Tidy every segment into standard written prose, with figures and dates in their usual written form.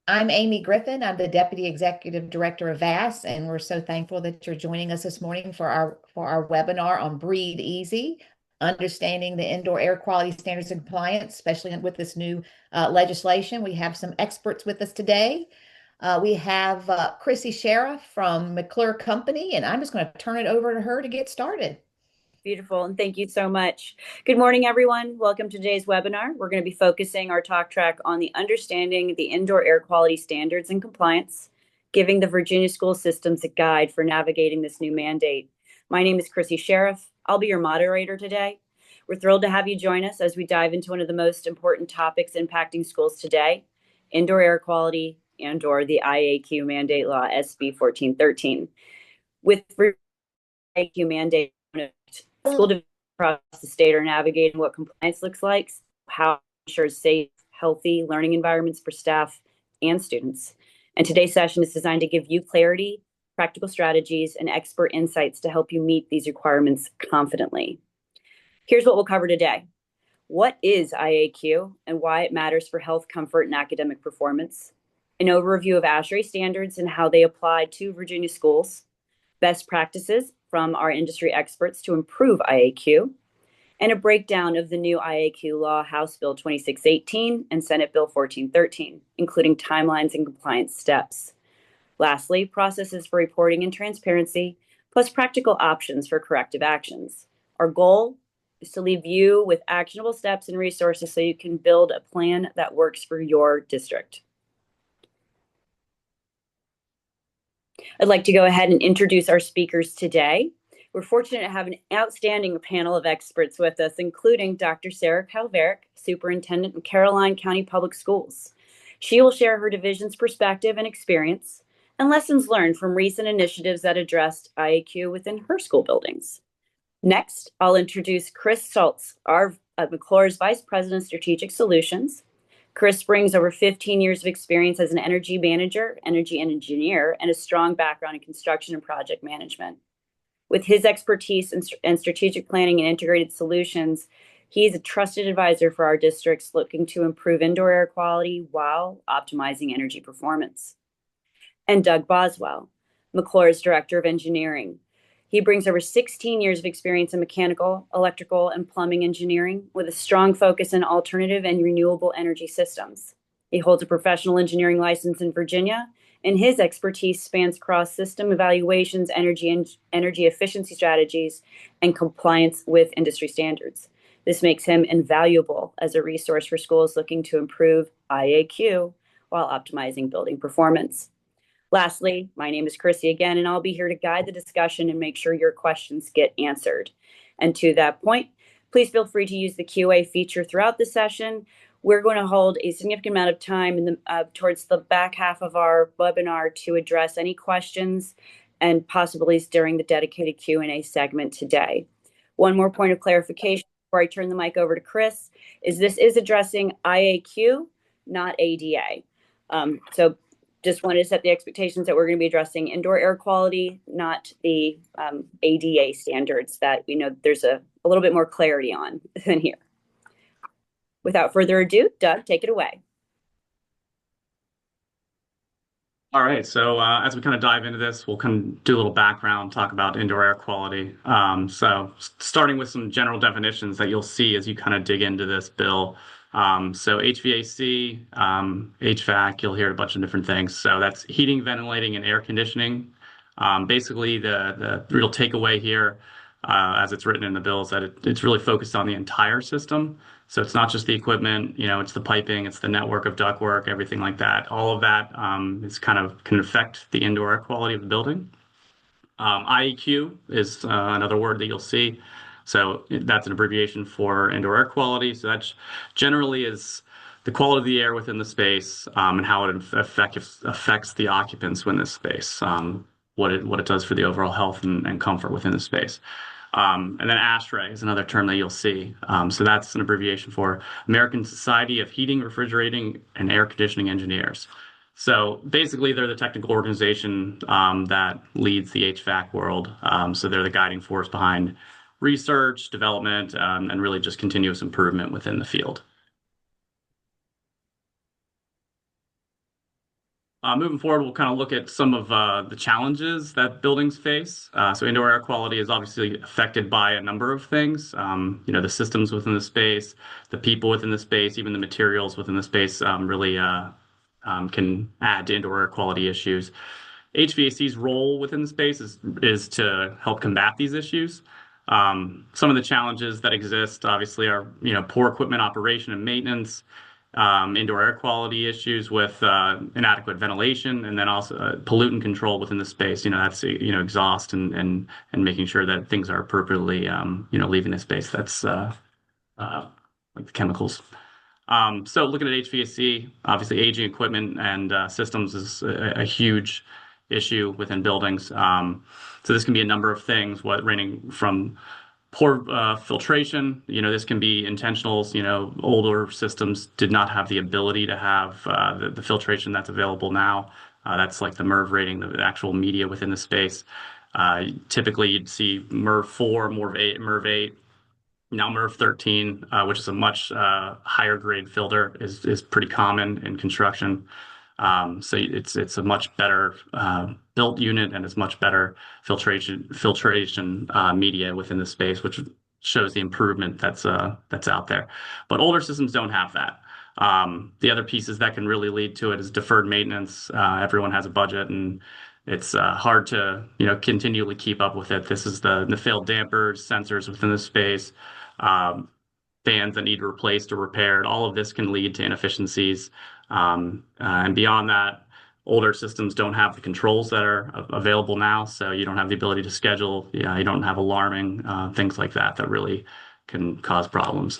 I'm Amy Griffin. I'm the Deputy Executive Director of VAS, and we're so thankful that you're joining us this morning for our webinar on Breathe Easy, understanding the indoor air quality standards and compliance, especially with this new legislation. We have some experts with us today. We have Chrissy Sheriff from McClure Company, and I'm just going to turn it over to her to get started. Beautiful, and thank you so much. Good morning, everyone. Welcome to today's webinar. We're going to be focusing our talk track on the understanding the indoor air quality standards and compliance, giving the Virginia school systems a guide for navigating this new mandate. My name is Chrissy Sheriff. I'll be your moderator today. We're thrilled to have you join us as we dive into one of the most important topics impacting schools today, indoor air quality and/or the IAQ mandate law, SB 1413. With IAQ mandate, school divisions across the state are navigating what compliance looks like, how to ensure safe, healthy learning environments for staff and students. And today's session is designed to give you clarity, practical strategies, and expert insights to help you meet these requirements confidently. Here's what we'll cover today. What is IAQ and why it matters for health, comfort, and academic performance? An overview of ASHRAE standards and how they apply to Virginia schools. Best practices from our industry experts to improve IAQ, and a breakdown of the new IAQ law, House Bill 2618 and Senate Bill 1413, including timelines and compliance steps. Lastly, processes for reporting and transparency, plus practical options for corrective actions. Our goal is to leave you with actionable steps and resources so you can build a plan that works for your district. I'd like to go ahead and introduce our speakers today. We're fortunate to have an outstanding panel of experts with us, including Dr. Sarah Calverick, Superintendent in Caroline County Public Schools. She will share her division's perspective and experience and lessons learned from recent initiatives that addressed IAQ within her school buildings. Next, I'll introduce Chris Schultz, our McClure's Vice President of Strategic Solutions. Chris brings over 15 years of experience as an energy manager, energy engineer, and a strong background in construction and project management. With his expertise in strategic planning and integrated solutions, he is a trusted advisor for our districts looking to improve indoor air quality while optimizing energy performance. And Doug Boswell, McClure's Director of Engineering. He brings over 16 years of experience in mechanical, electrical, and plumbing engineering with a strong focus in alternative and renewable energy systems. He holds a professional engineering license in Virginia, and his expertise spans cross-system evaluations, energy efficiency strategies, and compliance with industry standards. This makes him invaluable as a resource for schools looking to improve IAQ while optimizing building performance. Lastly, my name is Chrissy again, and I'll be here to guide the discussion and make sure your questions get answered. And to that point, please feel free to use the QA feature throughout the session. We're going to hold a significant amount of time towards the back half of our webinar to address any questions and possibilities during the dedicated Q&A segment today. One more point of clarification before I turn the mic over to Chris is this is addressing IAQ, not ADA. So just wanted to set the expectations that we're going to be addressing indoor air quality, not the ADA standards that we know there's a little bit more clarity on than here. Without further ado, Doug, take it away. All right, so as we kind of dive into this, we'll kind of do a little background, talk about indoor air quality. So starting with some general definitions that you'll see as you kind of dig into this bill. So HVAC, HVAC, you'll hear a bunch of different things. So that's heating, ventilating, and air conditioning. Basically, the real takeaway here, as it's written in the bill, is that it's really focused on the entire system. So it's not just the equipment, it's the piping, it's the network of ductwork, everything like that. All of that is can affect the indoor air quality of the building. IEQ is another word that you'll see. So that's an abbreviation for indoor air quality. So that generally is the quality of the air within the space and how it affects the occupants within the space, what it does for the overall health and comfort within the space. And then ASHRAE is another term that you'll see. So that's an abbreviation for American Society of Heating, Refrigerating, and Air Conditioning Engineers. So basically, they're the technical organization that leads the HVAC world. So they're the guiding force behind research, development, and really just continuous improvement within the field. Moving forward, we'll kind of look at some of the challenges that buildings face. So indoor air quality is obviously affected by a number of things. The systems within the space, the people within the space, even the materials within the space really can add to indoor air quality issues. HVAC's role within the space is to help combat these issues. Some of the challenges that exist obviously are, poor equipment operation and maintenance, indoor air quality issues with inadequate ventilation, and then also pollutant control within the space. That's exhaust and making sure that things are appropriately leaving the space. That's like the chemicals. So looking at HVAC, obviously aging equipment and systems is a huge issue within buildings. So this can be a number of things, ranging from poor filtration. This can be intentional. Older systems did not have the ability to have the filtration that's available now. That's like the MERV rating, the actual media within the space. Typically, you'd see MERV 4, MERV 8, now MERV 13, which is a much higher grade filter, is pretty common in construction. So it's a much better built unit, and it's much better filtration media within the space, which shows the improvement that's out there. But older systems don't have that. The other pieces that can really lead to it is deferred maintenance. Everyone has a budget, and it's hard to continually keep up with it. This is the failed dampers, sensors within the space, fans that need replaced or repaired. All of this can lead to inefficiencies. And beyond that, older systems don't have the controls that are available now, so you don't have the ability to schedule. You don't have alarming things like that really can cause problems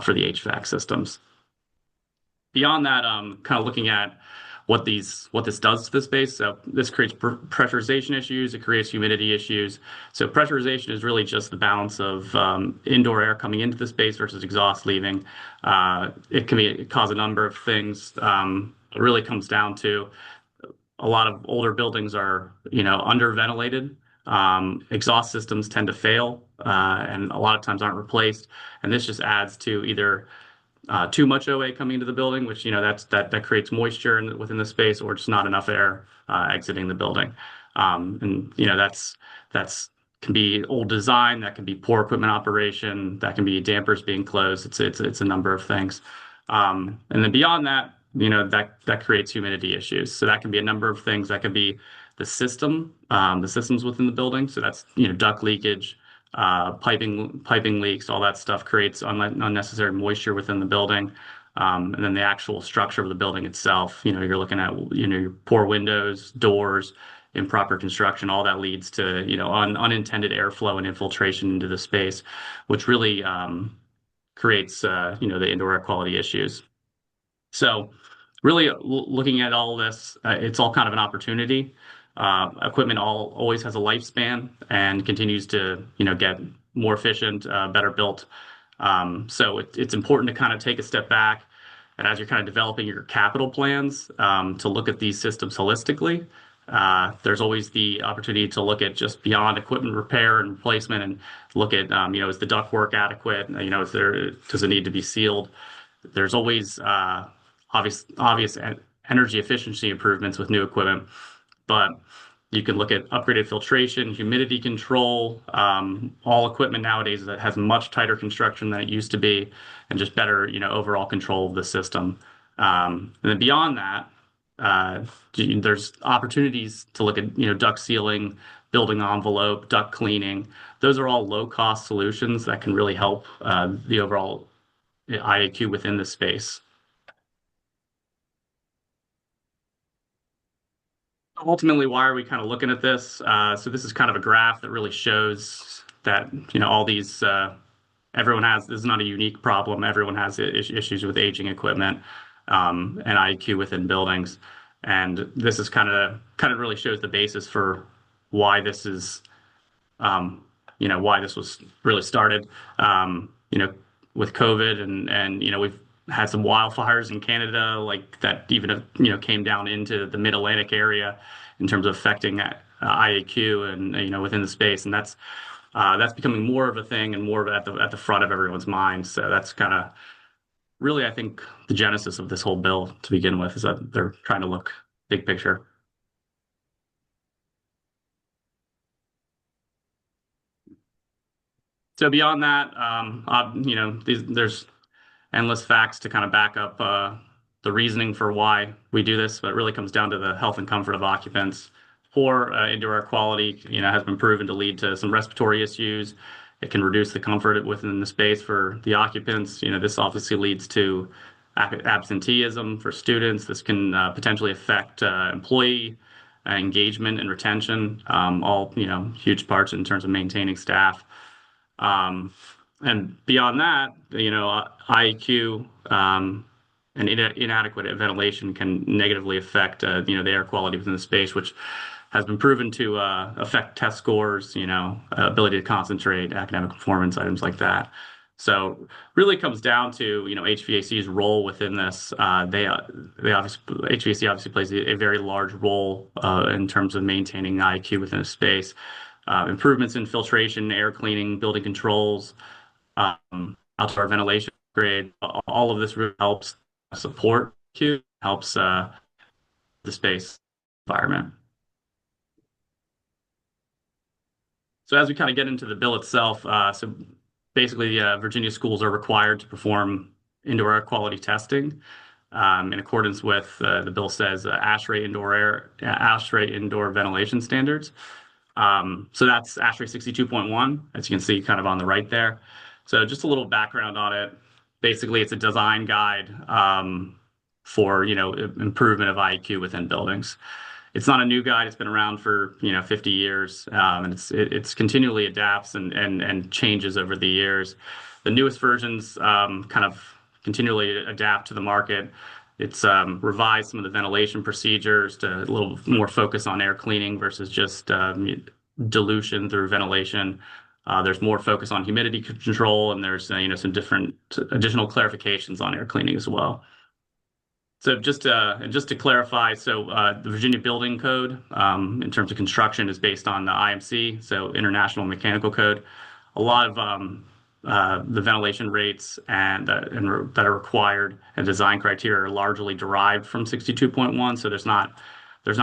for the HVAC systems. Beyond that, kind of looking at what this does to the space. So this creates pressurization issues. It creates humidity issues. So pressurization is really just the balance of indoor air coming into the space versus exhaust leaving. It can cause a number of things. It really comes down to a lot of older buildings are under ventilated. Exhaust systems tend to fail and a lot of times aren't replaced. And this just adds to either too much OA coming into the building, which that creates moisture within the space, or just not enough air exiting the building. And that's can be old design, that can be poor equipment operation, that can be dampers being closed. It's a number of things. And then beyond that, that creates humidity issues. So that can be a number of things. That could be the systems within the building. So that's duct leakage, piping leaks, all that stuff creates unnecessary moisture within the building. And then the actual structure of the building itself, you're looking at, your poor windows, doors, improper construction, all that leads to, unintended airflow and infiltration into the space, which really creates, the indoor air quality issues. So really looking at all this, it's all kind of an opportunity. Equipment always has a lifespan and continues to, get more efficient, better built. So it's important to kind of take a step back, and as you're kind of developing your capital plans, to look at these systems holistically. There's always the opportunity to look at just beyond equipment repair and replacement, and look at, is the ductwork adequate? Does it need to be sealed? There's always obvious energy efficiency improvements with new equipment, but you can look at upgraded filtration, humidity control. All equipment nowadays that has much tighter construction than it used to be, and just better, overall control of the system. And then beyond that, there's opportunities to look at, duct sealing, building envelope, duct cleaning. Those are all low-cost solutions that can really help the overall IAQ within the space. Ultimately, why are we kind of looking at this? So this is kind of a graph that really shows that, all these, this is not a unique problem. Everyone has issues with aging equipment and IAQ within buildings. And this is kind of really shows the basis for why this is, why this was really started, with COVID and we've had some wildfires in Canada, like that even, came down into the mid-Atlantic area in terms of affecting IAQ and, within the space. And that's becoming more of a thing and more at the front of everyone's mind. So that's kind of really, I think, the genesis of this whole bill to begin with, is that they're trying to look big picture. So beyond that, there's endless facts to kind of back up the reasoning for why we do this, but it really comes down to the health and comfort of occupants. Poor indoor air quality, has been proven to lead to some respiratory issues. It can reduce the comfort within the space for the occupants. This obviously leads to absenteeism for students. This can potentially affect employee engagement and retention, all, huge parts in terms of maintaining staff. And beyond that, IEQ and inadequate ventilation can negatively affect, the air quality within the space, which has been proven to affect test scores, ability to concentrate, academic performance, items like that. So really comes down to, HVAC's role within this. HVAC obviously plays a very large role in terms of maintaining IEQ within a space. Improvements in filtration, air cleaning, building controls, outdoor ventilation grade, all of this really helps support Q, helps the space environment. So as we kind of get into the bill itself, so basically Virginia schools are required to perform indoor air quality testing in accordance with the bill says ASHRAE indoor ventilation standards. So that's ASHRAE 62.1, as you can see kind of on the right there. So just a little background on it. Basically, it's a design guide for, improvement of IEQ within buildings. It's not a new guide. It's been around for, 50 years, and it's continually adapts and changes over the years. The newest versions kind of continually adapt to the market. It's revised some of the ventilation procedures to a little more focus on air cleaning versus just dilution through ventilation. There's more focus on humidity control, and there's some different additional clarifications on air cleaning as well. So just to clarify, so the Virginia Building Code in terms of construction is based on the IMC, so International Mechanical Code. A lot of the ventilation rates and that are required and design criteria are largely derived from 62.1. So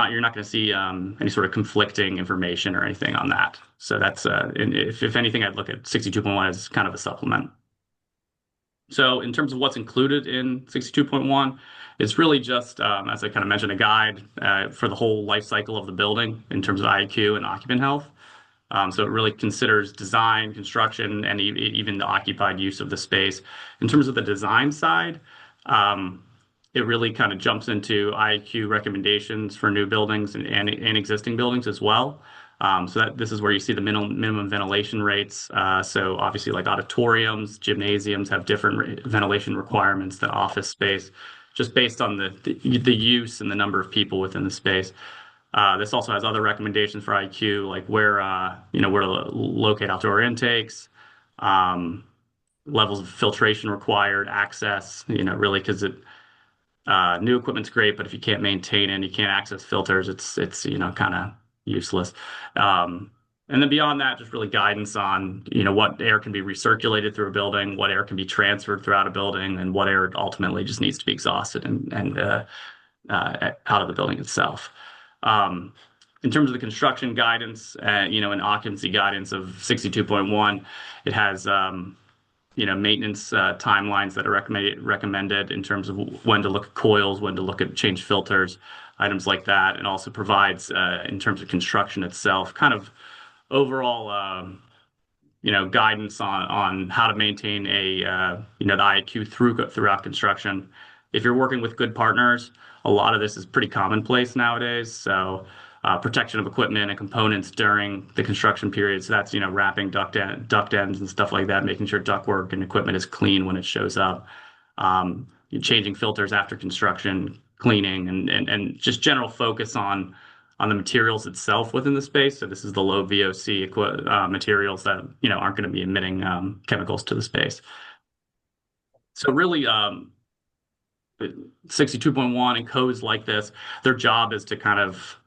you're not going to see any sort of conflicting information or anything on that. So that's if anything, I'd look at 62.1 as kind of a supplement. So in terms of what's included in 62.1, it's really just, as I kind of mentioned, a guide for the whole life cycle of the building in terms of IEQ and occupant health. So it really considers design, construction, and even the occupied use of the space. In terms of the design side, it really kind of jumps into IEQ recommendations for new buildings and existing buildings as well. So this is where you see the minimum ventilation rates. So obviously, like auditoriums, gymnasiums have different ventilation requirements than office space, just based on the use and the number of people within the space. This also has other recommendations for IEQ, like where to locate outdoor intakes, levels of filtration required, access. Really because new equipment's great, but if you can't maintain it and you can't access filters, it's kind of useless. And then beyond that, just really guidance on, what air can be recirculated through a building, what air can be transferred throughout a building, and what air ultimately just needs to be exhausted and out of the building itself. In terms of the construction guidance, and occupancy guidance of 62.1, it has, maintenance timelines that are recommended in terms of when to look at coils, when to look at change filters, items like that, and also provides, in terms of construction itself, kind of overall, guidance on how to maintain the IEQ throughout construction. If you're working with good partners, a lot of this is pretty commonplace nowadays. So protection of equipment and components during the construction period. So that's, wrapping duct ends and stuff like that, making sure ductwork and equipment is clean when it shows up. Changing filters after construction, cleaning, and just general focus on the materials itself within the space. So this is the low VOC materials that aren't going to be emitting chemicals to the space. So really, 62.1 and codes like this, their job is to kind of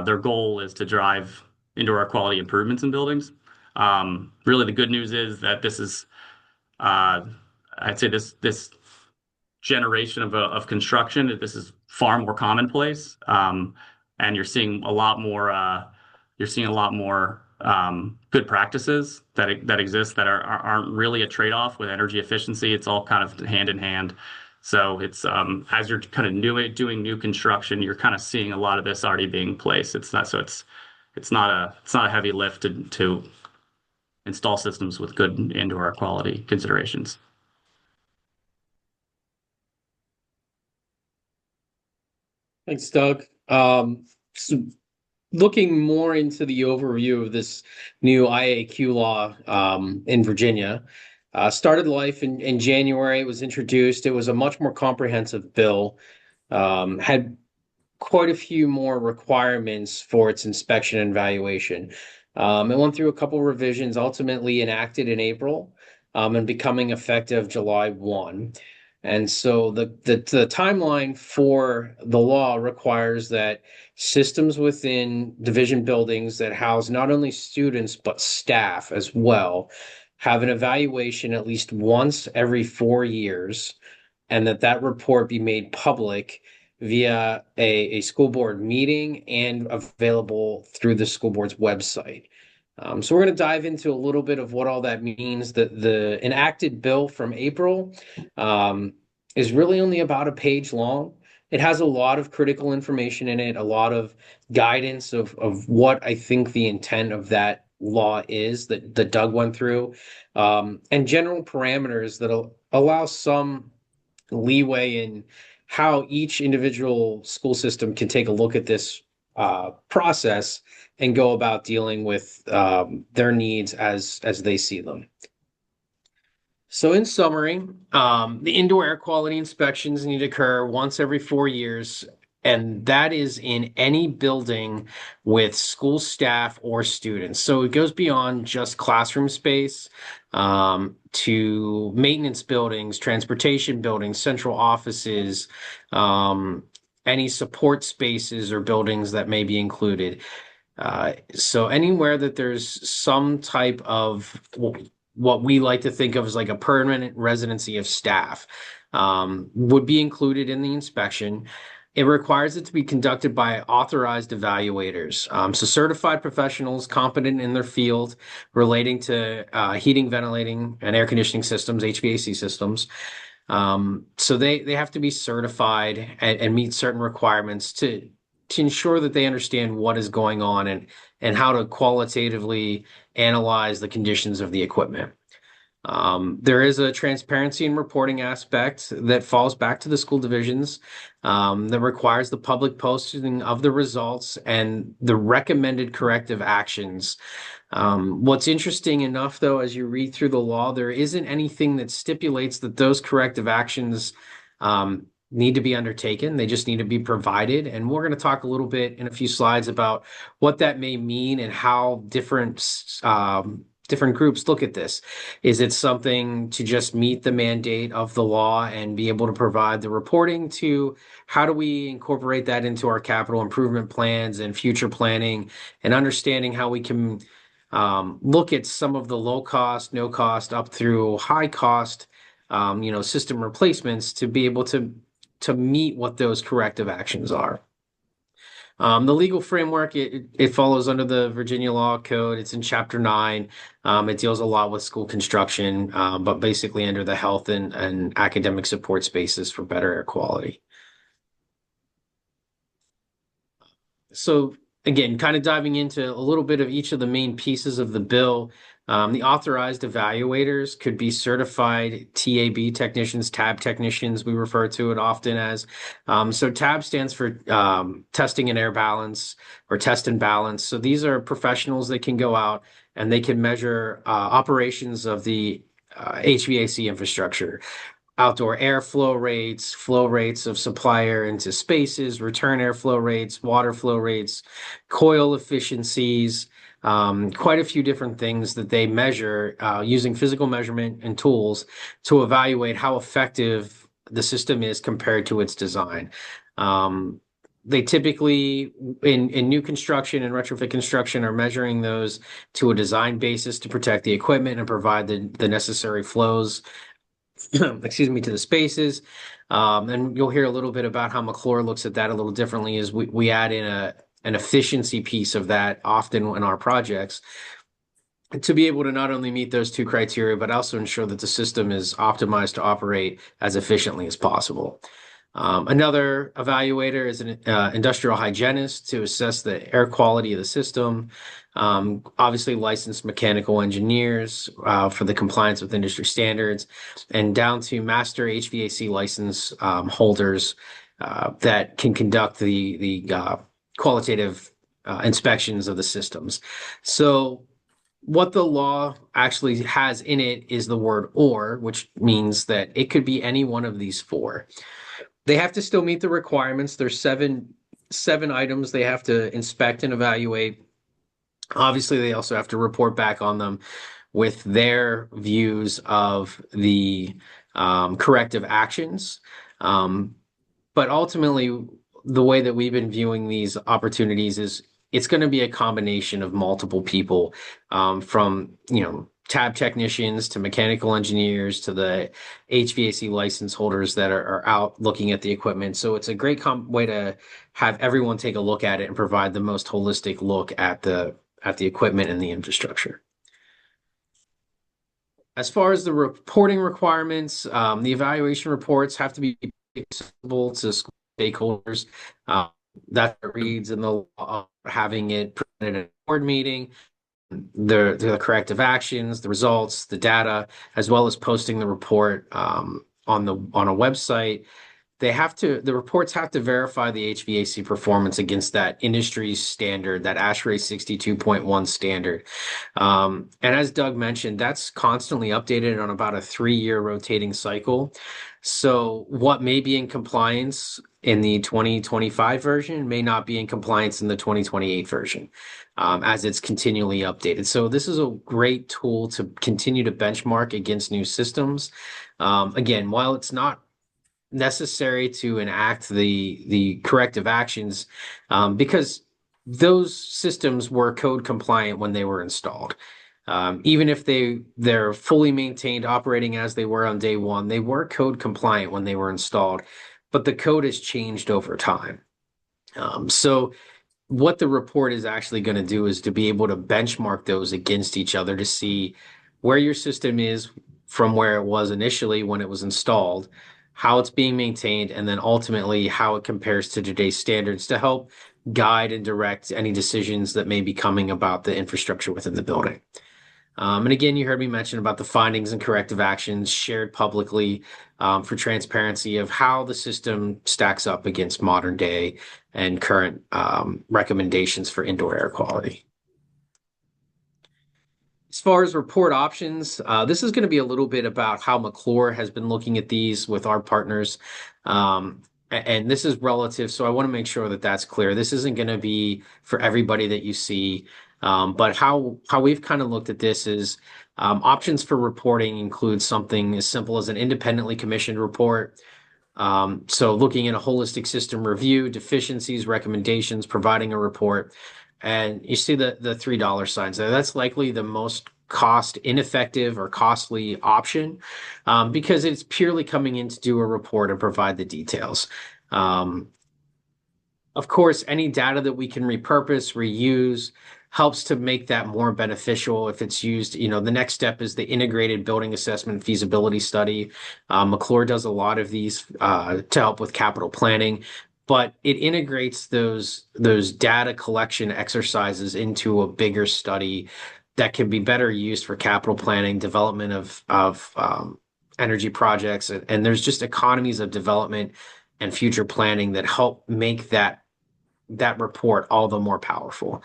their goal is to drive indoor air quality improvements in buildings. Really, the good news is that this is, I'd say this generation of construction, this is far more commonplace. And you're seeing a lot more good practices that exist that aren't really a trade-off with energy efficiency. It's all kind of hand in hand. So it's as you're kind of doing new construction, you're kind of seeing a lot of this already being placed. It's not a heavy lift to install systems with good indoor air quality considerations. Thanks, Doug. So looking more into the overview of this new IAQ law in Virginia, started life in January. It was introduced. It was a much more comprehensive bill, had quite a few more requirements for its inspection and evaluation. It went through a couple revisions, ultimately enacted in April, and becoming effective July 1. And so the timeline for the law requires that systems within division buildings that house not only students but staff as well have an evaluation at least once every 4 years, and that report be made public via a school board meeting and available through the school board's website. So we're going to dive into a little bit of what all that means. The enacted bill from April is really only about a page long. It has a lot of critical information in it, a lot of guidance of what I think the intent of that law is that Doug went through, and general parameters that'll allow some leeway in how each individual school system can take a look at this process and go about dealing with their needs as they see them. So in summary, the indoor air quality inspections need to occur once every 4 years, and that is in any building with school staff or students. So it goes beyond just classroom space to maintenance buildings, transportation buildings, central offices, any support spaces or buildings that may be included. So anywhere that there's some type of what we like to think of as like a permanent residency of staff would be included in the inspection. It requires it to be conducted by authorized evaluators, so certified professionals competent in their field relating to heating, ventilating, and air conditioning systems, HVAC systems. So they have to be certified and meet certain requirements to ensure that they understand what is going on and how to qualitatively analyze the conditions of the equipment. There is a transparency and reporting aspect that falls back to the school divisions that requires the public posting of the results and the recommended corrective actions. What's interesting enough, though, as you read through the law, there isn't anything that stipulates that those corrective actions need to be undertaken. They just need to be provided. And we're going to talk a little bit in a few slides about what that may mean and how different groups look at this. Is it something to just meet the mandate of the law and be able to provide the reporting, to how do we incorporate that into our capital improvement plans and future planning, and understanding how we can look at some of the low cost, no cost, up through high cost, system replacements to be able to meet what those corrective actions are. The legal framework, it follows under the Virginia Law Code. It's in Chapter 9. It deals a lot with school construction, but basically under the health and academic support spaces for better air quality. So again, kind of diving into a little bit of each of the main pieces of the bill. The authorized evaluators could be certified TAB technicians, TAB technicians, we refer to it often as. So TAB stands for testing and air balance, or test and balance. So these are professionals that can go out and they can measure operations of the HVAC infrastructure, outdoor airflow rates, flow rates of supply air into spaces, return airflow rates, water flow rates, coil efficiencies, quite a few different things that they measure using physical measurement and tools to evaluate how effective the system is compared to its design. They typically, in new construction and retrofit construction, are measuring those to a design basis to protect the equipment and provide the necessary flows excuse me, to the spaces. And you'll hear a little bit about how McClure looks at that a little differently as we add in an efficiency piece of that often in our projects to be able to not only meet those two criteria, but also ensure that the system is optimized to operate as efficiently as possible. Another evaluator is an industrial hygienist to assess the air quality of the system. Obviously, licensed mechanical engineers for the compliance with industry standards, and down to master HVAC license holders that can conduct the qualitative inspections of the systems. So what the law actually has in it is the word or, which means that it could be any one of these four. They have to still meet the requirements. There's seven items they have to inspect and evaluate. Obviously, they also have to report back on them with their views of the corrective actions. But ultimately, the way that we've been viewing these opportunities is it's going to be a combination of multiple people, from, tab technicians to mechanical engineers to the HVAC license holders that are out looking at the equipment. So it's a great way to have everyone take a look at it and provide the most holistic look at the equipment and the infrastructure. As far as the reporting requirements, the evaluation reports have to be accessible to stakeholders. That reads in the law, having it presented at a board meeting, the corrective actions, the results, the data, as well as posting the report on a website. The reports have to verify the HVAC performance against that industry standard, that ASHRAE 62.1 standard. And as Doug mentioned, that's constantly updated on about a 3-year rotating cycle. So what may be in compliance in the 2025 version may not be in compliance in the 2028 version, as it's continually updated. So this is a great tool to continue to benchmark against new systems. Again, while it's not necessary to enact the corrective actions, because those systems were code compliant when they were installed. Even if they're fully maintained, operating as they were on day one, they were code compliant when they were installed, but the code has changed over time. So what the report is actually going to do is to be able to benchmark those against each other to see where your system is from where it was initially when it was installed, how it's being maintained, and then ultimately how it compares to today's standards to help guide and direct any decisions that may be coming about the infrastructure within the building. And again, you heard me mention about the findings and corrective actions shared publicly for transparency of how the system stacks up against modern day and current recommendations for indoor air quality. As far as report options, this is going to be a little bit about how McClure has been looking at these with our partners. And this is relative, so I want to make sure that that's clear. This isn't going to be for everybody that you see. But how we've kind of looked at this is options for reporting include something as simple as an independently commissioned report. So looking at a holistic system review, deficiencies, recommendations, providing a report. And you see the $3 signs there. That's likely the most cost ineffective or costly option because it's purely coming in to do a report and provide the details. Of course, any data that we can repurpose, reuse, helps to make that more beneficial if it's used. The next step is the integrated building assessment feasibility study. McClure does a lot of these to help with capital planning, but it integrates those data collection exercises into a bigger study that can be better used for capital planning, development of energy projects, and there's just economies of development and future planning that help make that report all the more powerful.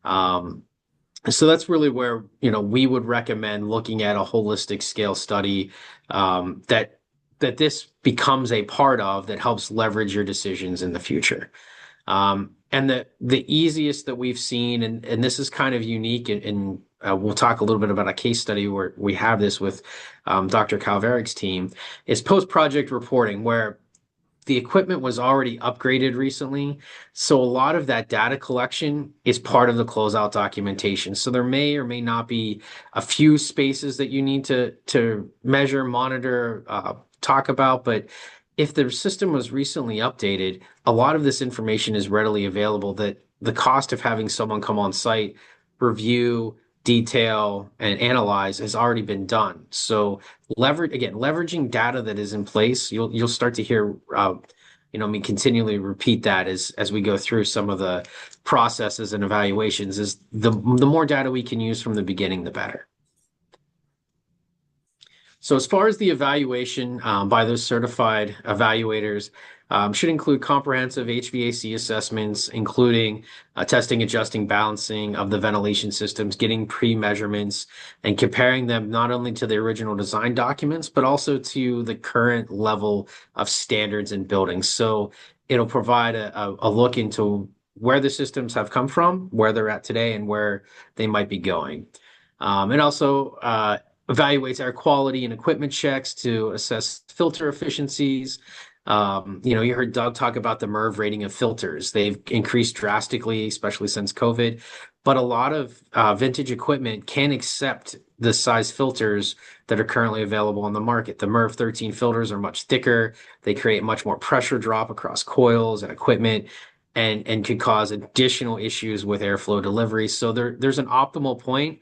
So that's really where, we would recommend looking at a holistic scale study that this becomes a part of that helps leverage your decisions in the future. And the easiest that we've seen, and this is kind of unique, and we'll talk a little bit about a case study where we have this with Dr. Calveric's team, is post-project reporting, where the equipment was already upgraded recently. So a lot of that data collection is part of the closeout documentation. So there may or may not be a few spaces that you need to measure, monitor, talk about, but if the system was recently updated, a lot of this information is readily available that the cost of having someone come on site, review, detail, and analyze has already been done. So leveraging data that is in place, you'll start to hear me continually repeat that as we go through some of the processes and evaluations, is the more data we can use from the beginning, the better. So as far as the evaluation by those certified evaluators, should include comprehensive HVAC assessments, including testing, adjusting, balancing of the ventilation systems, getting pre-measurements, and comparing them not only to the original design documents, but also to the current level of standards in buildings. So it'll provide a look into where the systems have come from, where they're at today, and where they might be going. It also evaluates air quality and equipment checks to assess filter efficiencies. You heard Doug talk about the MERV rating of filters. They've increased drastically, especially since COVID. But a lot of vintage equipment can accept the size filters that are currently available on the market. The MERV 13 filters are much thicker. They create much more pressure drop across coils and equipment, and could cause additional issues with airflow delivery. So there's an optimal point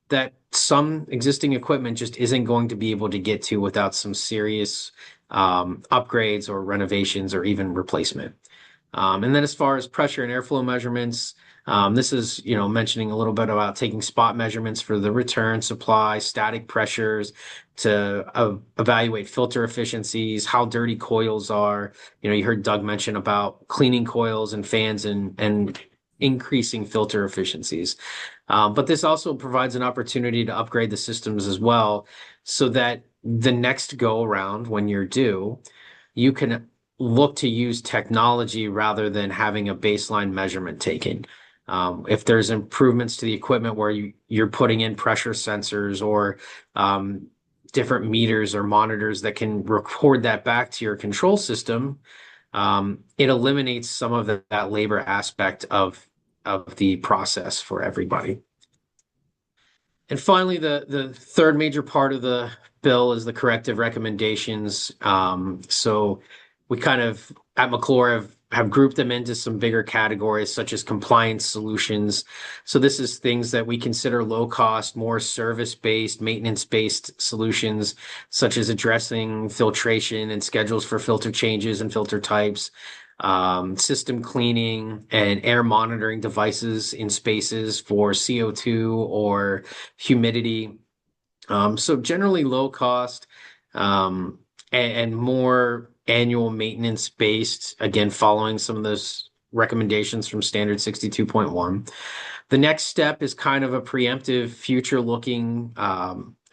that some existing equipment just isn't going to be able to get to without some serious upgrades or renovations or even replacement. And then as far as pressure and airflow measurements, this is, mentioning a little bit about taking spot measurements for the return supply, static pressures to evaluate filter efficiencies, how dirty coils are. You heard Doug mention about cleaning coils and fans and increasing filter efficiencies. But this also provides an opportunity to upgrade the systems as well, so that the next go around when you're due, you can look to use technology rather than having a baseline measurement taken. If there's improvements to the equipment where you're putting in pressure sensors or different meters or monitors that can record that back to your control system, it eliminates some of that labor aspect of the process for everybody. And finally, the third major part of the bill is the corrective recommendations. So we kind of at McClure have grouped them into some bigger categories, such as compliance solutions. So this is things that we consider low cost, more service-based, maintenance-based solutions, such as addressing filtration and schedules for filter changes and filter types, system cleaning and air monitoring devices in spaces for CO2 or humidity. So generally low cost, and more annual maintenance based, again, following some of those recommendations from Standard 62.1. The next step is kind of a preemptive, future looking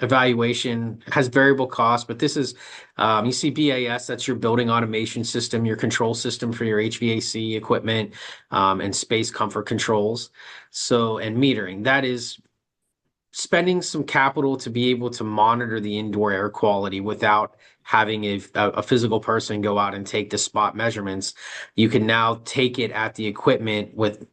evaluation. Has variable cost, but this is, you see BAS, that's your building automation system, your control system for your HVAC equipment, and space comfort controls. So, and metering, that is spending some capital to be able to monitor the indoor air quality without having a physical person go out and take the spot measurements. You can now take it at the equipment with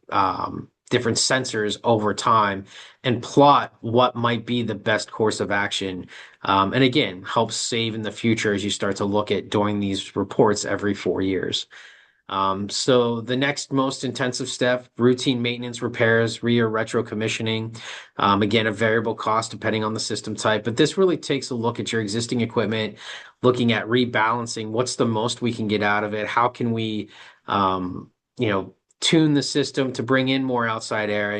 different sensors over time and plot what might be the best course of action. And again, helps save in the future as you start to look at doing these reports every 4 years. So the next most intensive step, routine maintenance, repairs, or retro commissioning. Again, a variable cost depending on the system type, but this really takes a look at your existing equipment, looking at rebalancing. What's the most we can get out of it? How can we, tune the system to bring in more outside air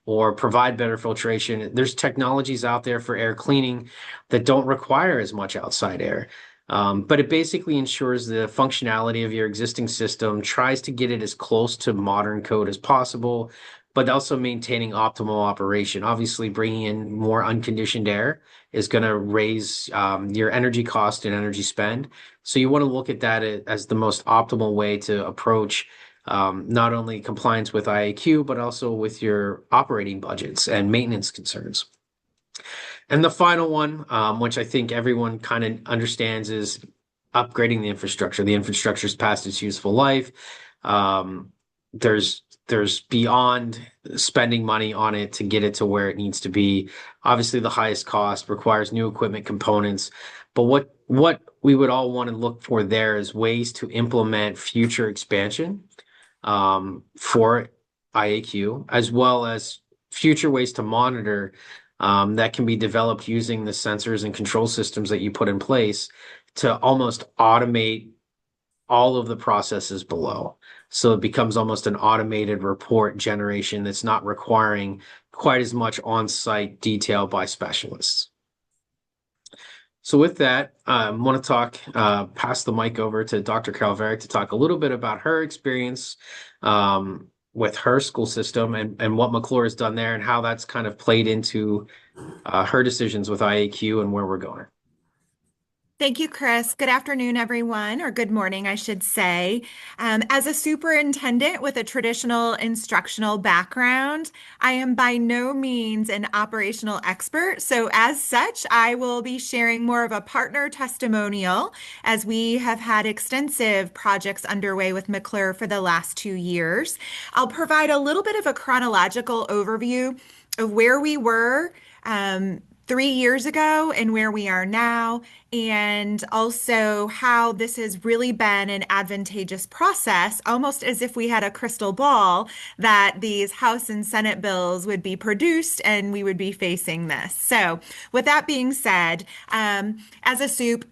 or provide better filtration? There's technologies out there for air cleaning that don't require as much outside air. But it basically ensures the functionality of your existing system, tries to get it as close to modern code as possible, but also maintaining optimal operation. Obviously, bringing in more unconditioned air is going to raise your energy cost and energy spend. So you want to look at that as the most optimal way to approach not only compliance with IAQ, but also with your operating budgets and maintenance concerns. And the final one, which I think everyone kind of understands, is upgrading the infrastructure. The infrastructure's past its useful life. Um, there's beyond spending money on it to get it to where it needs to be. Obviously, the highest cost requires new equipment components. But what we would all want to look for there is ways to implement future expansion for IAQ, as well as future ways to monitor that can be developed using the sensors and control systems that you put in place to almost automate all of the processes below. So it becomes almost an automated report generation that's not requiring quite as much on-site detail by specialists. So with that, I want to pass the mic over to Dr. Calveric to talk a little bit about her experience with her school system and what McClure has done there and how that's kind of played into her decisions with IAQ and where we're going. Thank you, Chris. Good afternoon, everyone, or good morning, I should say. As a superintendent with a traditional instructional background, I am by no means an operational expert. So as such, I will be sharing more of a partner testimonial as we have had extensive projects underway with McClure for the last 2 years. I'll provide a little bit of a chronological overview of where we were 3 years ago and where we are now, and also how this has really been an advantageous process, almost as if we had a crystal ball that these House and Senate bills would be produced and we would be facing this. So with that being said, as a soup,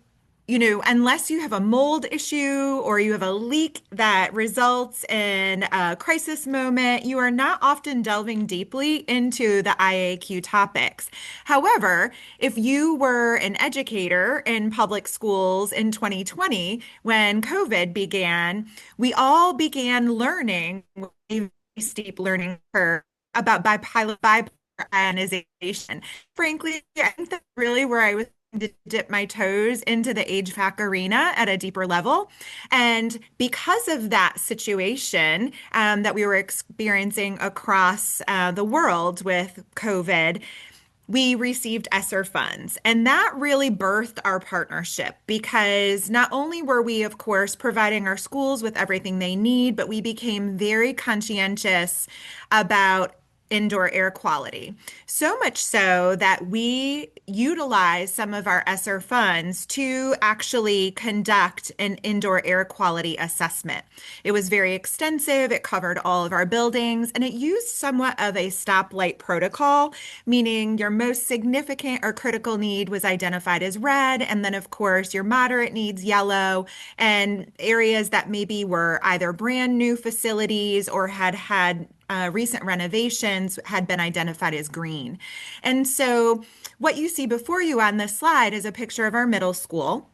unless you have a mold issue or you have a leak that results in a crisis moment, you are not often delving deeply into the IAQ topics. However, if you were an educator in public schools in 2020, when COVID began, we all began learning a steep learning curve about bipolar ionization. Frankly, I think that's really where I was to dip my toes into the HVAC arena at a deeper level. And because of that situation that we were experiencing across the world with COVID, we received ESSER funds. And that really birthed our partnership because not only were we, of course, providing our schools with everything they need, but we became very conscientious about indoor air quality. So much so that we utilize some of our ESSER funds to actually conduct an indoor air quality assessment. It was very extensive. It covered all of our buildings, and it used somewhat of a stoplight protocol, meaning your most significant or critical need was identified as red, and then of course your moderate needs yellow, and areas that maybe were either brand new facilities or had recent renovations had been identified as green. And so what you see before you on this slide is a picture of our middle school.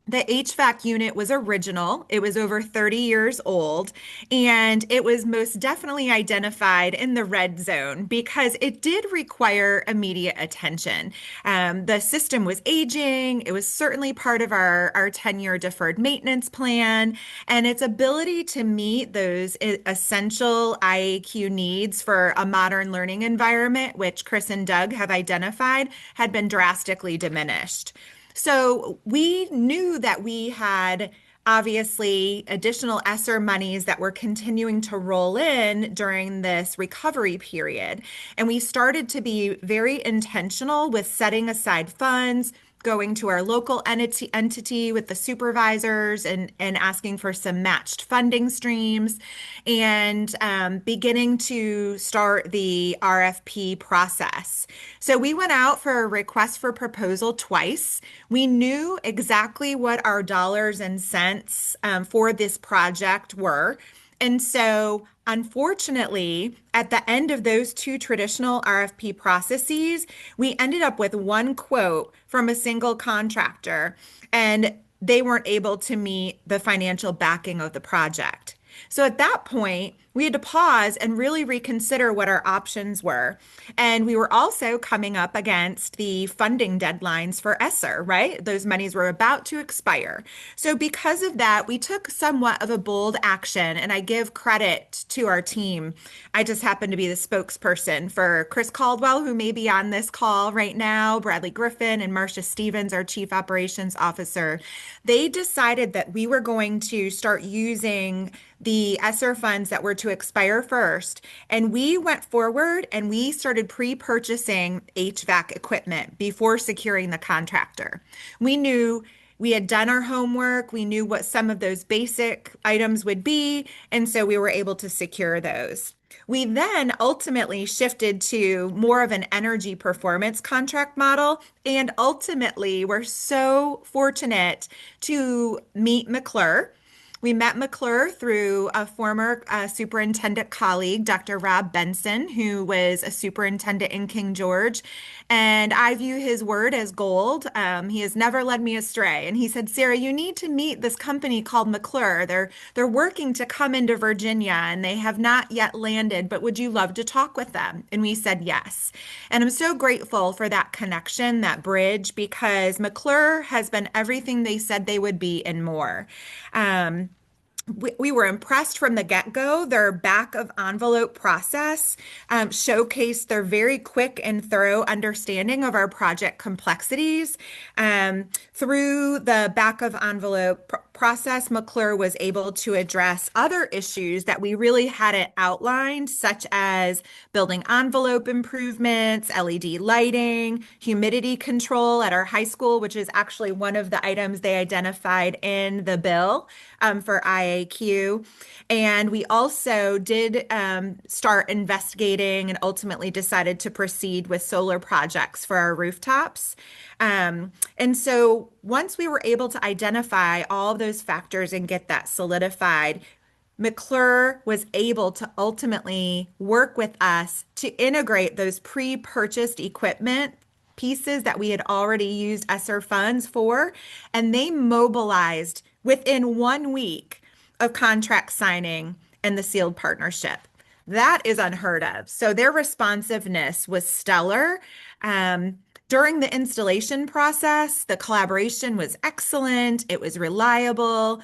The HVAC unit was original. It was over 30 years old, and it was most definitely identified in the red zone because it did require immediate attention. The system was aging. It was certainly part of our 10-year deferred maintenance plan, and its ability to meet those essential IAQ needs for a modern learning environment, which Chris and Doug have identified, had been drastically diminished. So we knew that we had obviously additional ESSER monies that were continuing to roll in during this recovery period. And we started to be very intentional with setting aside funds, going to our local entity with the supervisors and asking for some matched funding streams and beginning to start the RFP process. So we went out for a request for proposal twice. We knew exactly what our dollars and cents for this project were. And so, unfortunately, at the end of those 2 traditional RFP processes, we ended up with one quote from a single contractor, and they weren't able to meet the financial backing of the project. So at that point, we had to pause and really reconsider what our options were. And we were also coming up against the funding deadlines for ESSER, right? Those monies were about to expire. So because of that, we took somewhat of a bold action, and I give credit to our team. I just happen to be the spokesperson for Chris Caldwell, who may be on this call right now, Bradley Griffin, and Marcia Stevens, our Chief Operations Officer. They decided that we were going to start using the ESSER funds that were to expire first. And we went forward and we started pre-purchasing HVAC equipment before securing the contractor. We knew we had done our homework. We knew what some of those basic items would be. And so we were able to secure those. We then ultimately shifted to more of an energy performance contract model. And ultimately, we're so fortunate to meet McClure. We met McClure through a former superintendent colleague, Dr. Rob Benson, who was a superintendent in King George. And I view his word as gold. He has never led me astray. And he said, Sarah, you need to meet this company called McClure. They're working to come into Virginia and they have not yet landed, but would you love to talk with them? And we said yes. And I'm so grateful for that connection, that bridge, because McClure has been everything they said they would be and more. We were impressed from the get-go. Their back of envelope process showcased their very quick and thorough understanding of our project complexities. Through the back of envelope process, McClure was able to address other issues that we really hadn't outlined, such as building envelope improvements, LED lighting, humidity control at our high school, which is actually one of the items they identified in the bill for IAQ. And we also did start investigating and ultimately decided to proceed with solar projects for our rooftops. And so once we were able to identify all of those factors and get that solidified, McClure was able to ultimately work with us to integrate those pre-purchased equipment pieces that we had already used ESSER funds for, and they mobilized within 1 week of contract signing and the sealed partnership. That is unheard of. So their responsiveness was stellar. During the installation process, the collaboration was excellent. It was reliable.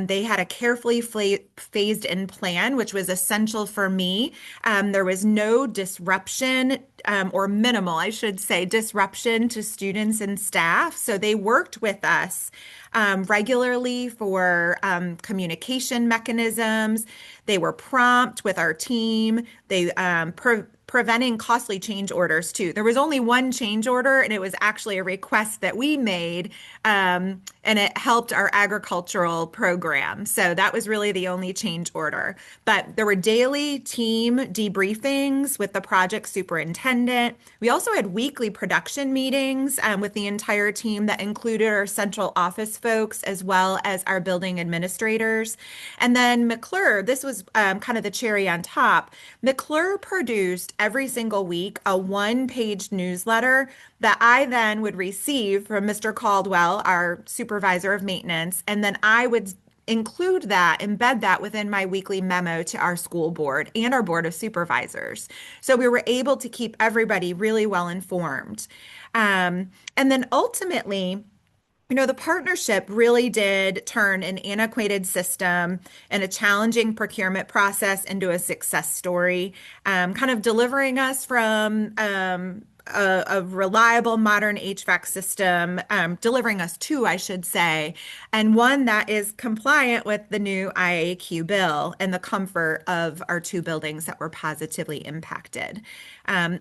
They had a carefully phased in plan, which was essential for me. There was no disruption or minimal, I should say, disruption to students and staff. So they worked with us regularly for communication mechanisms. They were prompt with our team. They preventing costly change orders too. There was only one change order, and it was actually a request that we made, and it helped our agricultural program. So that was really the only change order. But there were daily team debriefings with the project superintendent. We also had weekly production meetings with the entire team that included our central office folks as well as our building administrators. And then McClure, this was kind of the cherry on top. McClure produced every single week a one-page newsletter that I then would receive from Mr. Caldwell, our supervisor of maintenance, and then I would include that, embed that within my weekly memo to our school board and our board of supervisors. So we were able to keep everybody really well informed. And then ultimately, the partnership really did turn an antiquated system and a challenging procurement process into a success story, kind of delivering us from a reliable modern HVAC system, delivering us to, I should say, and one that is compliant with the new IAQ bill and the comfort of our two buildings that were positively impacted.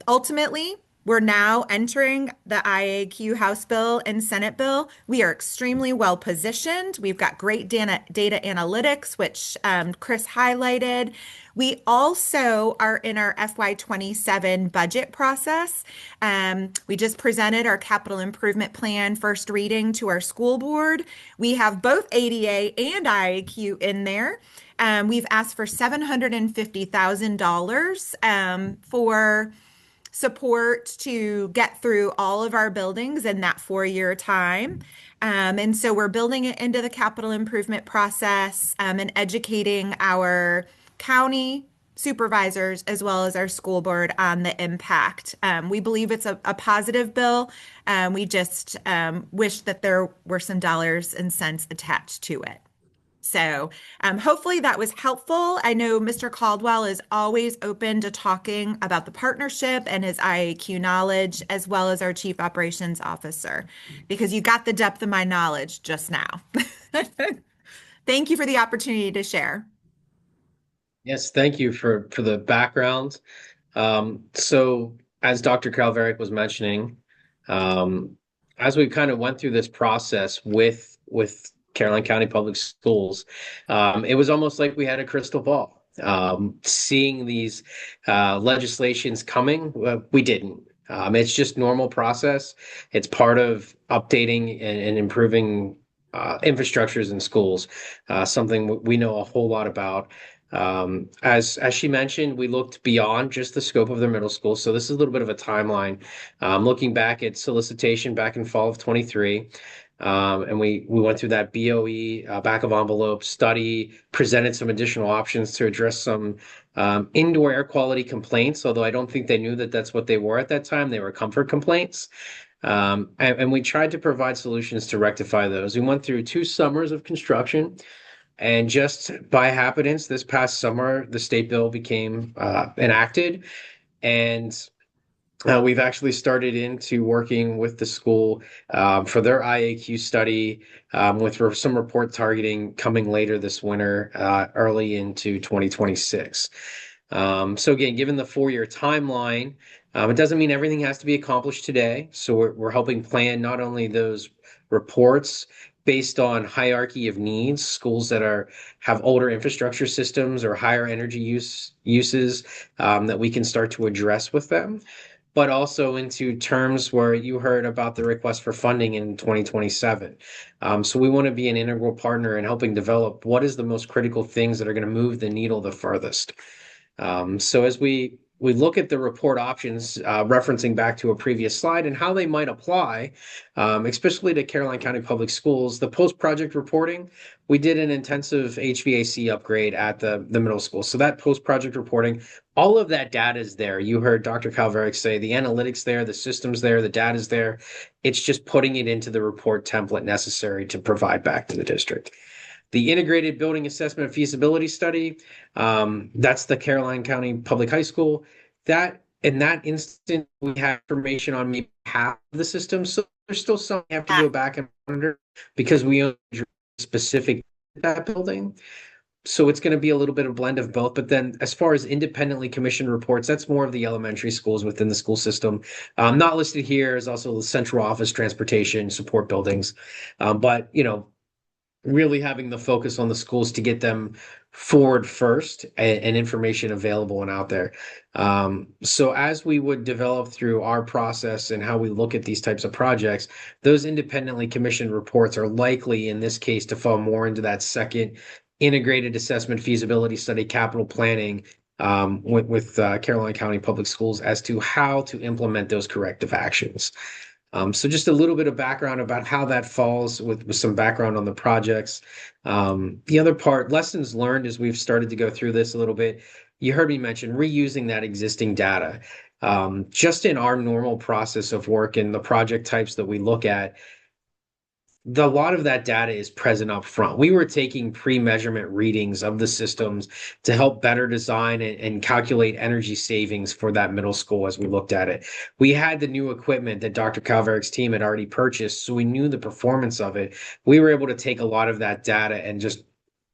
Ultimately, we're now entering the IAQ House bill and Senate bill. We are extremely well positioned. We've got great data analytics, which Chris highlighted. We also are in our FY27 budget process. We just presented our capital improvement plan first reading to our school board. We have both ADA and IAQ in there. We've asked for $750,000 for support to get through all of our buildings in that 4-year time. And so we're building it into the capital improvement process and educating our county supervisors as well as our school board on the impact. We believe it's a positive bill. We just wish that there were some dollars and cents attached to it. So hopefully that was helpful. I know Mr. Caldwell is always open to talking about the partnership and his IAQ knowledge, as well as our Chief Operations Officer, because you got the depth of my knowledge just now. Thank you for the opportunity to share. Yes, thank you for the background. So as Dr. Calveric was mentioning, as we kind of went through this process with Caroline County Public Schools, it was almost like we had a crystal ball. Seeing these legislations coming, we didn't. It's just normal process. It's part of updating and improving infrastructures in schools, something we know a whole lot about. As she mentioned, we looked beyond just the scope of their middle school. So this is a little bit of a timeline. Looking back at solicitation back in fall of 23, and we went through that BOE back of envelope study, presented some additional options to address some indoor air quality complaints, although I don't think they knew that that's what they were at that time. They were comfort complaints. And we tried to provide solutions to rectify those. We went through 2 summers of construction. And just by happenstance, this past summer, the state bill became enacted, and we've actually started into working with the school for their IAQ study, with some report targeting coming later this winter, early into 2026. So again, given the 4-year timeline, it doesn't mean everything has to be accomplished today. So we're helping plan not only those reports based on hierarchy of needs, schools that have older infrastructure systems or higher energy uses that we can start to address with them, but also into terms where you heard about the request for funding in 2027. So we want to be an integral partner in helping develop what is the most critical things that are going to move the needle the furthest. So as we look at the report options, referencing back to a previous slide and how they might apply, especially to Caroline County Public Schools, the post-project reporting, we did an intensive HVAC upgrade at the middle school. So that post-project reporting, all of that data is there. You heard Dr. Calveric say the analytics there, the systems there, the data is there. It's just putting it into the report template necessary to provide back to the district. The integrated building assessment and feasibility study, that's the Caroline County Public High School. That in that instant, we have information on maybe half of the system. So there's still some we have to go back and monitor because we own specific that building. So it's going to be a little bit of a blend of both. But then as far as independently commissioned reports, that's more of the elementary schools within the school system. Not listed here is also the central office, transportation, support buildings. But, really having the focus on the schools to get them forward first and information available and out there. So as we would develop through our process and how we look at these types of projects, those independently commissioned reports are likely in this case to fall more into that second integrated assessment feasibility study capital planning with Caroline County Public Schools as to how to implement those corrective actions. So just a little bit of background about how that falls with some background on the projects. The other part, lessons learned as we've started to go through this a little bit, you heard me mention reusing that existing data. Just in our normal process of work and the project types that we look at, a lot of that data is present up front. We were taking pre-measurement readings of the systems to help better design and calculate energy savings for that middle school as we looked at it. We had the new equipment that Dr. Calveric's team had already purchased, so we knew the performance of it. We were able to take a lot of that data and just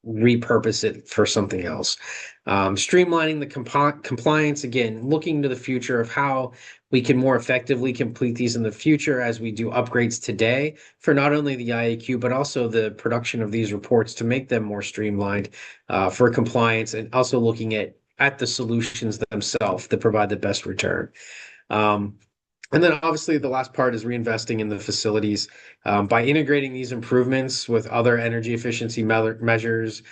repurpose it for something else. Streamlining the compliance, again, looking to the future of how we can more effectively complete these in the future as we do upgrades today for not only the IAQ, but also the production of these reports to make them more streamlined for compliance, and also looking at the solutions themselves that provide the best return. And then obviously the last part is reinvesting in the facilities by integrating these improvements with other energy efficiency measures,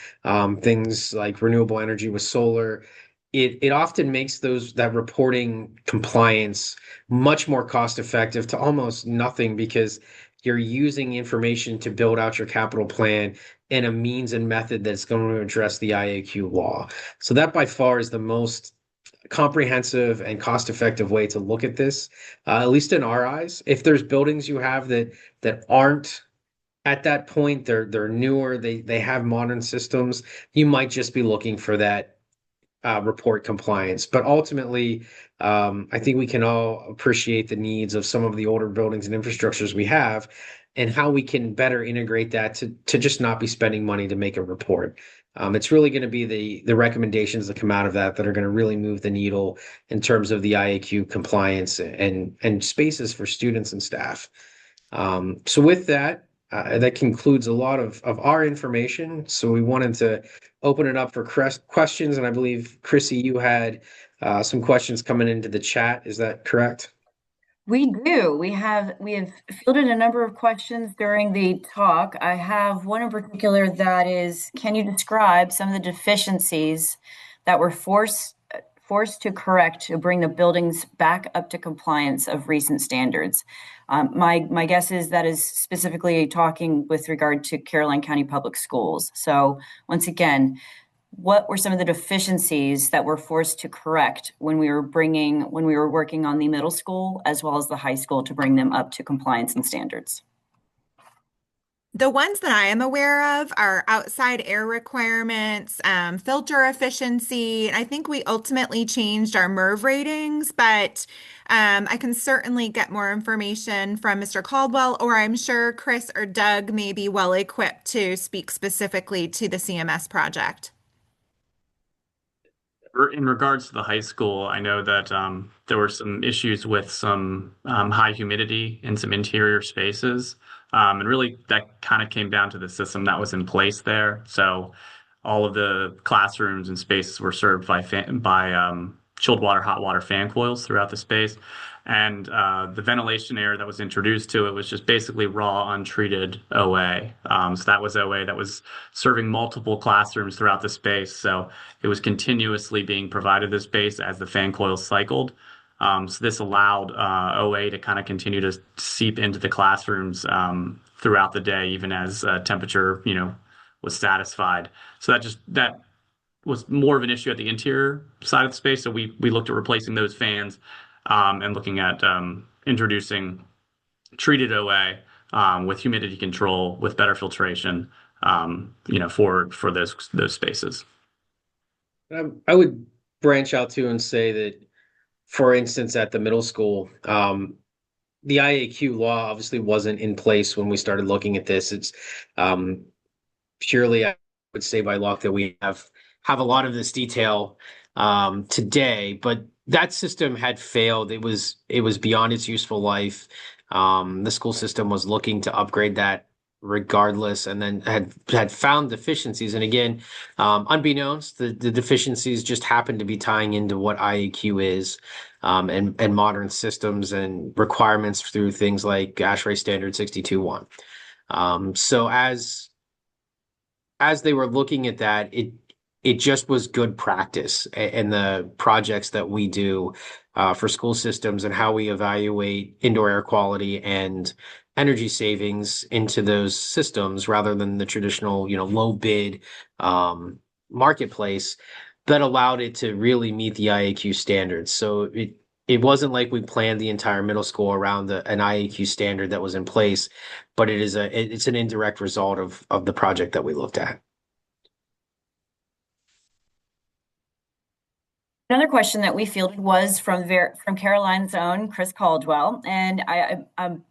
things like renewable energy with solar. It often makes that reporting compliance much more cost effective to almost nothing, because you're using information to build out your capital plan in a means and method that's going to address the IAQ law. So that by far is the most comprehensive and cost-effective way to look at this, at least in our eyes. If there's buildings you have that aren't at that point, they're newer, they have modern systems, you might just be looking for that report compliance. But ultimately, I think we can all appreciate the needs of some of the older buildings and infrastructures we have, and how we can better integrate that to just not be spending money to make a report. It's really going to be the recommendations that come out of that are going to really move the needle in terms of the IAQ compliance and spaces for students and staff. So with that, that concludes a lot of our information. So we wanted to open it up for questions, and I believe, Chrissy, you had some questions coming into the chat. Is that correct? We do. We have fielded a number of questions during the talk. I have one in particular that is, can you describe some of the deficiencies that were forced to correct to bring the buildings back up to compliance of recent standards? My guess is that is specifically talking with regard to Caroline County Public Schools. So once again, what were some of the deficiencies that were forced to correct when we were working on the middle school as well as the high school to bring them up to compliance and standards? The ones that I am aware of are outside air requirements, filter efficiency. I think we ultimately changed our MERV ratings, but I can certainly get more information from Mr. Caldwell, or I'm sure Chris or Doug may be well equipped to speak specifically to the CMS project. In regards to the high school, I know that there were some issues with some high humidity in some interior spaces. And really that kind of came down to the system that was in place there. So all of the classrooms and spaces were served by chilled water, hot water fan coils throughout the space. And the ventilation air that was introduced to it was just basically raw, untreated OA. So that was OA that was serving multiple classrooms throughout the space. So it was continuously being provided the space as the fan coils cycled. So this allowed OA to kind of continue to seep into the classrooms throughout the day, even as temperature, was satisfied. So that was more of an issue at the interior side of the space. So we looked at replacing those fans and looking at introducing treated OA with humidity control, with better filtration, for those spaces. I would branch out too and say that, for instance, at the middle school, the IAQ law obviously wasn't in place when we started looking at this. It's purely, I would say, by luck that we have a lot of this detail today, but that system had failed. It was beyond its useful life. The school system was looking to upgrade that regardless, and then had found deficiencies. And again, unbeknownst, the deficiencies just happened to be tying into what IAQ is, and modern systems and requirements through things like ASHRAE Standard 62.1. So as they were looking at that, it just was good practice in the projects that we do for school systems and how we evaluate indoor air quality and energy savings into those systems, rather than the traditional, low bid marketplace, that allowed it to really meet the IAQ standards. So it wasn't like we planned the entire middle school around an IAQ standard that was in place, but it's an indirect result of the project that we looked at. Another question that we fielded was from Caroline's own Chris Caldwell, and I'm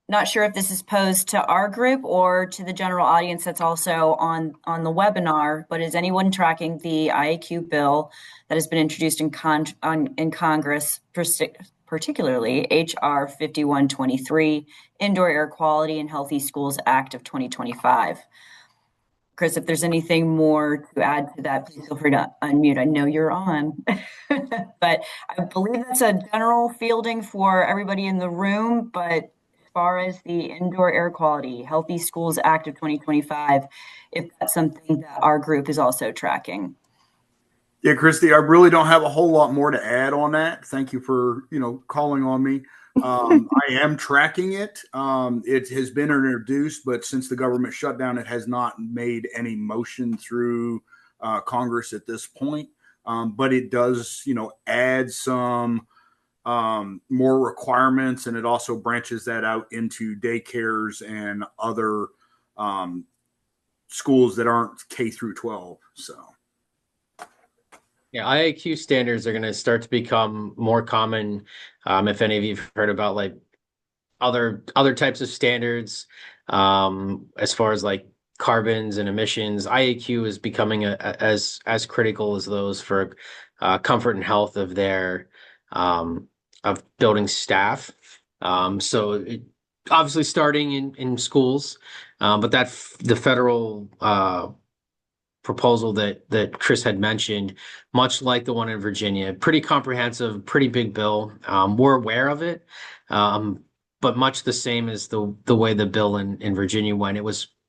not sure if this is posed to our group or to the general audience that's also on the webinar, but is anyone tracking the IAQ bill that has been introduced in Congress, particularly HR 5123, Indoor Air Quality and Healthy Schools Act of 2025? Chris, if there's anything more to add to that, please feel free to unmute. I know you're on, but I believe that's a general fielding for everybody in the room. But as far as the Indoor Air Quality Healthy Schools Act of 2025, if that's something that our group is also tracking. Yeah, Christy, I really don't have a whole lot more to add on that. Thank you for, calling on me. I am tracking it. It has been introduced, but since the government shutdown, it has not made any motion through Congress at this point. But it does, add some more requirements, and it also branches that out into daycares and other schools that aren't K through 12. So. Yeah, IAQ standards are going to start to become more common. If any of you've heard about like other types of standards, as far as like carbons and emissions, IAQ is becoming as critical as those for comfort and health of their of building staff. Obviously starting in schools, but the federal proposal that Chris had mentioned, much like the one in Virginia, pretty comprehensive, pretty big bill. We're aware of it, but much the same as the way the bill in Virginia went.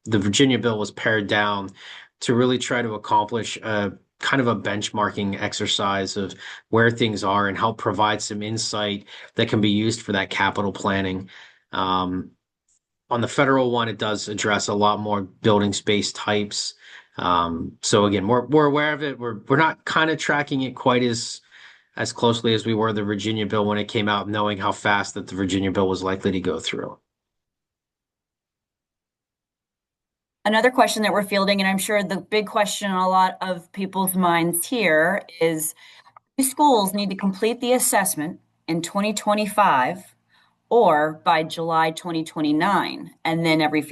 The Virginia bill was pared down to really try to accomplish a kind of a benchmarking exercise of where things are and help provide some insight that can be used for that capital planning. On the federal one, it does address a lot more building space types. So again, we're aware of it. We're not kind of tracking it quite as closely as we were the Virginia bill when it came out, knowing how fast that the Virginia bill was likely to go through. Another question that we're fielding, and I'm sure the big question on a lot of people's minds here is, do schools need to complete the assessment in 2025 or by July 2029, and then every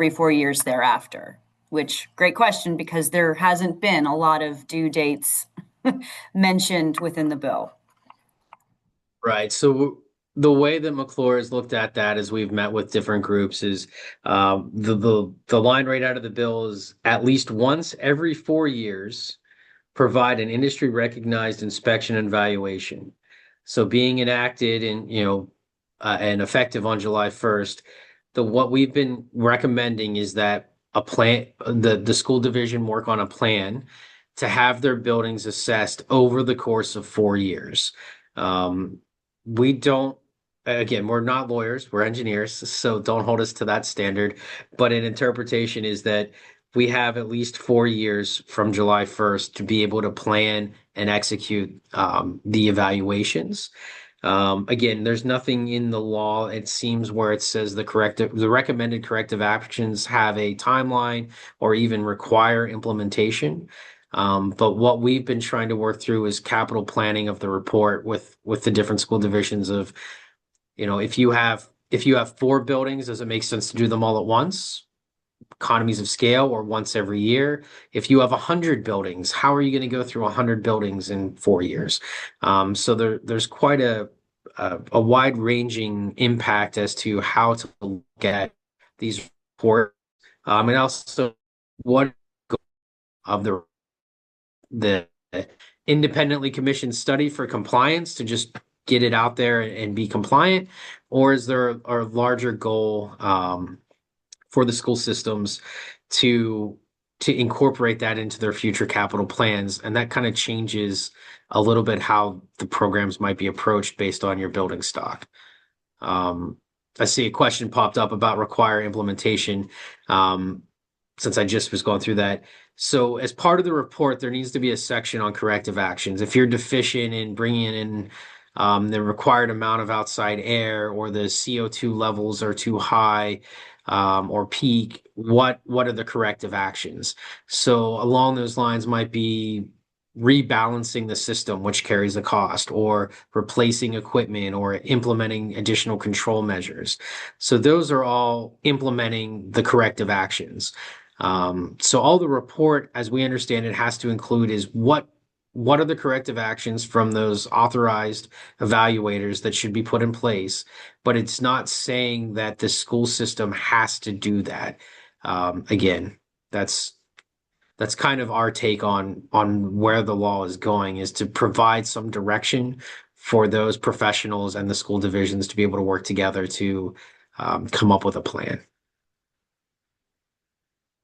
4 years thereafter? Which, great question, because there hasn't been a lot of due dates mentioned within the bill. Right. So the way that McClure has looked at that as we've met with different groups is the line right out of the bill is at least once every 4 years, provide an industry recognized inspection and evaluation. So being enacted and effective on July 1st, what we've been recommending is that a plan, the school division work on a plan to have their buildings assessed over the course of 4 years. We don't, again, we're not lawyers, we're engineers, so don't hold us to that standard. But an interpretation is that we have at least 4 years from July 1st to be able to plan and execute the evaluations. Again, there's nothing in the law, it seems, where it says the recommended corrective actions have a timeline or even require implementation. But what we've been trying to work through is capital planning of the report with the different school divisions of, if you have 4 buildings, does it make sense to do them all at once? Economies of scale, or once every year? If you have 100 buildings, how are you going to go through 100 buildings in 4 years? So there's quite a wide-ranging impact as to how to look at these reports, and also what of the independently commissioned study for compliance to just get it out there and be compliant, or is there a larger goal for the school systems to incorporate that into their future capital plans? And that kind of changes a little bit how the programs might be approached based on your building stock. I see a question popped up about require implementation, since I just was going through that. So as part of the report, there needs to be a section on corrective actions. If you're deficient in bringing in the required amount of outside air, or the CO2 levels are too high, or peak, what are the corrective actions? So along those lines might be rebalancing the system, which carries a cost, or replacing equipment, or implementing additional control measures. So those are all implementing the corrective actions. So all the report, as we understand it, has to include is what are the corrective actions from those authorized evaluators that should be put in place, but it's not saying that the school system has to do that. Again, that's kind of our take on where the law is going, is to provide some direction for those professionals and the school divisions to be able to work together to come up with a plan.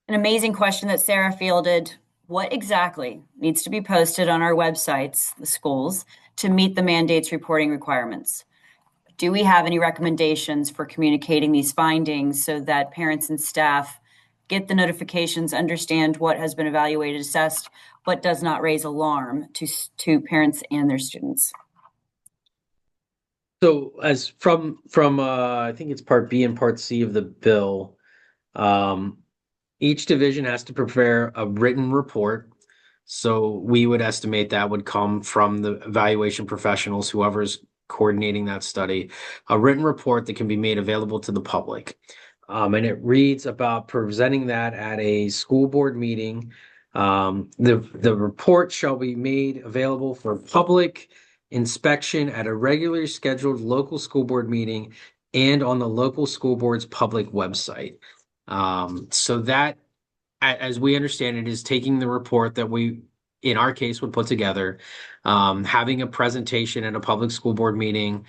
An amazing question that Sarah fielded. What exactly needs to be posted on our websites, the schools, to meet the mandates reporting requirements? do we have any recommendations for communicating these findings so that parents and staff get the notifications, understand what has been evaluated, assessed, what does not raise alarm to parents and their students? So as from I think it's part B and part C of the bill, each division has to prepare a written report. So we would estimate that would come from the evaluation professionals, whoever's coordinating that study, a written report that can be made available to the public. And it reads about presenting that at a school board meeting. The report shall be made available for public inspection at a regularly scheduled local school board meeting and on the local school board's public website. So that, as we understand it, is taking the report that we, in our case, would put together, having a presentation at a public school board meeting,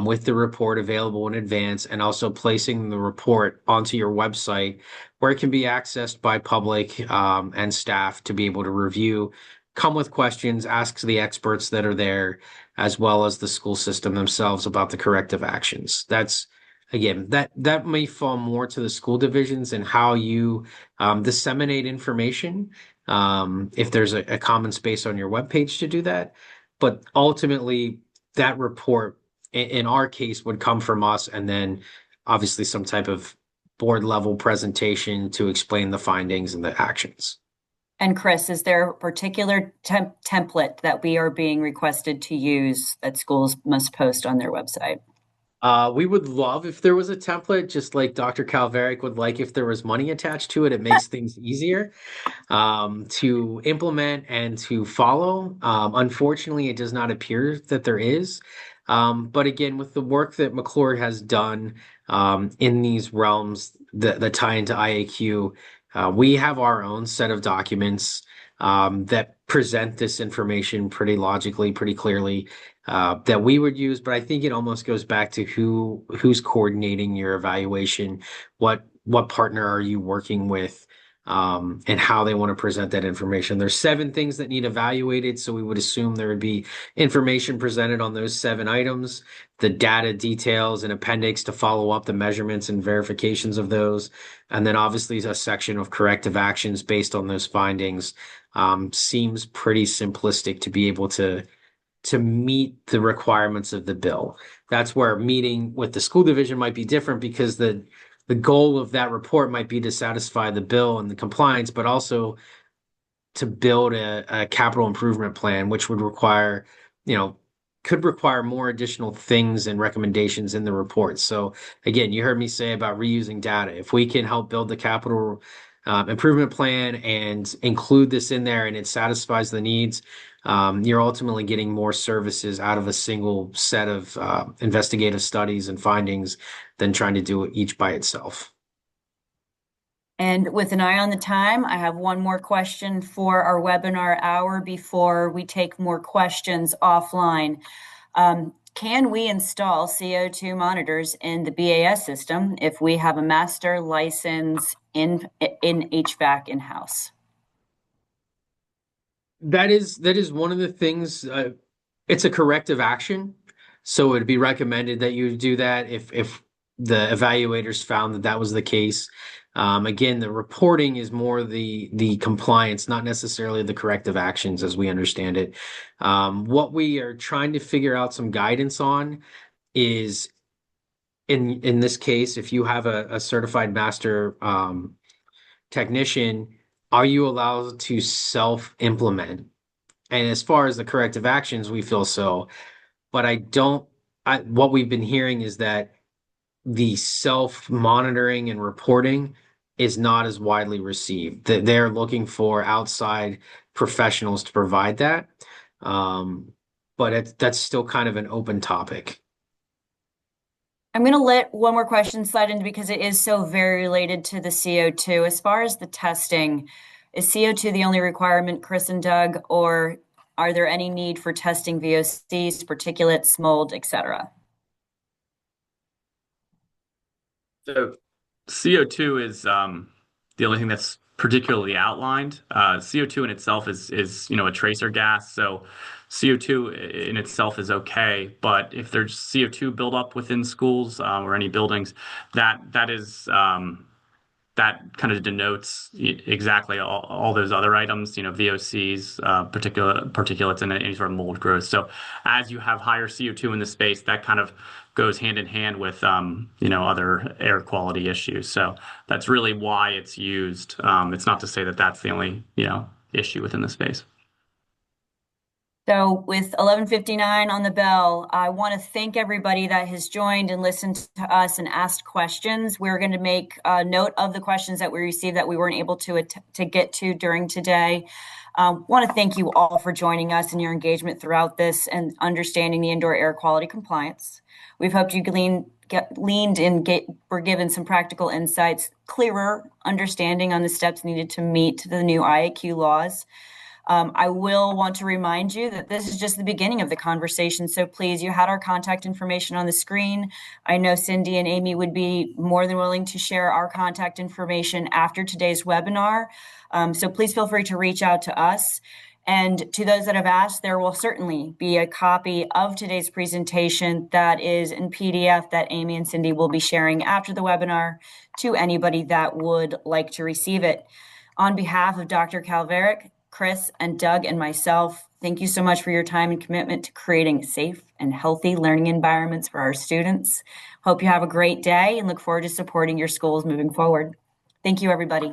with the report available in advance, and also placing the report onto your website where it can be accessed by public, and staff to be able to review, come with questions, ask the experts that are there, as well as the school system themselves about the corrective actions. That's, again, that may fall more to the school divisions and how you disseminate information, if there's a common space on your webpage to do that. But ultimately, that report, in our case, would come from us, and then obviously some type of board level presentation to explain the findings and the actions. And Chris, is there a particular template that we are being requested to use that schools must post on their website? We would love if there was a template, just like Dr. Calveric would like if there was money attached to it. It makes things easier to implement and to follow. Unfortunately, it does not appear that there is. But again, with the work that McClure has done in these realms that tie into IAQ, we have our own set of documents that present this information pretty logically, pretty clearly, that we would use. But I think it almost goes back to who's coordinating your evaluation, what partner are you working with, and how they want to present that information. There's 7 things that need evaluated, so we would assume there would be information presented on those 7 items, the data details and appendix to follow up the measurements and verifications of those, and then obviously a section of corrective actions based on those findings. Seems pretty simplistic to be able to meet the requirements of the bill. That's where meeting with the school division might be different, because the goal of that report might be to satisfy the bill and the compliance, but also to build a capital improvement plan, which would require, could require more additional things and recommendations in the report. So again, you heard me say about reusing data. If we can help build the capital improvement plan and include this in there and it satisfies the needs, you're ultimately getting more services out of a single set of investigative studies and findings than trying to do it each by itself. And with an eye on the time, I have one more question for our webinar hour before we take more questions offline. Can we install CO2 monitors in the BAS system if we have a master license in HVAC in-house? That is one of the things. It's a corrective action, so it'd be recommended that you do that if the evaluators found that was the case. Again, the reporting is more the compliance, not necessarily the corrective actions as we understand it. What we are trying to figure out some guidance on is, in this case, if you have a certified master technician, are you allowed to self-implement? And as far as the corrective actions, we feel so. But what we've been hearing is that the self-monitoring and reporting is not as widely received. That they're looking for outside professionals to provide that. But that's still kind of an open topic. I'm going to let one more question slide in because it is so very related to the CO2. As far as the testing, is CO2 the only requirement, Chris and Doug, or are there any need for testing VOCs, particulates, mold, etc.? So CO2 is the only thing that's particularly outlined. CO2 in itself is a tracer gas, so CO2 in itself is okay. But if there's CO2 buildup within schools or any buildings, that is that kind of denotes exactly all those other items, VOCs, particulates, and any sort of mold growth. So as you have higher CO2 in the space, that kind of goes hand in hand with, other air quality issues. So that's really why it's used. It's not to say that that's the only, issue within the space. So with 11:59 on the bell, I want to thank everybody that has joined and listened to us and asked questions. We're going to make a note of the questions that we received that we weren't able to get to during today. Want to thank you all for joining us and your engagement throughout this and understanding the indoor air quality compliance. We've hoped you leaned in, were given some practical insights, clearer understanding on the steps needed to meet the new IAQ laws. I will want to remind you that this is just the beginning of the conversation. So please, you had our contact information on the screen. I know Cindy and Amy would be more than willing to share our contact information after today's webinar. So please feel free to reach out to us. And to those that have asked, there will certainly be a copy of today's presentation that is in PDF that Amy and Cindy will be sharing after the webinar to anybody that would like to receive it. On behalf of Dr. Calveric, Chris and Doug and myself, thank you so much for your time and commitment to creating safe and healthy learning environments for our students. Hope you have a great day and look forward to supporting your schools moving forward. Thank you, everybody.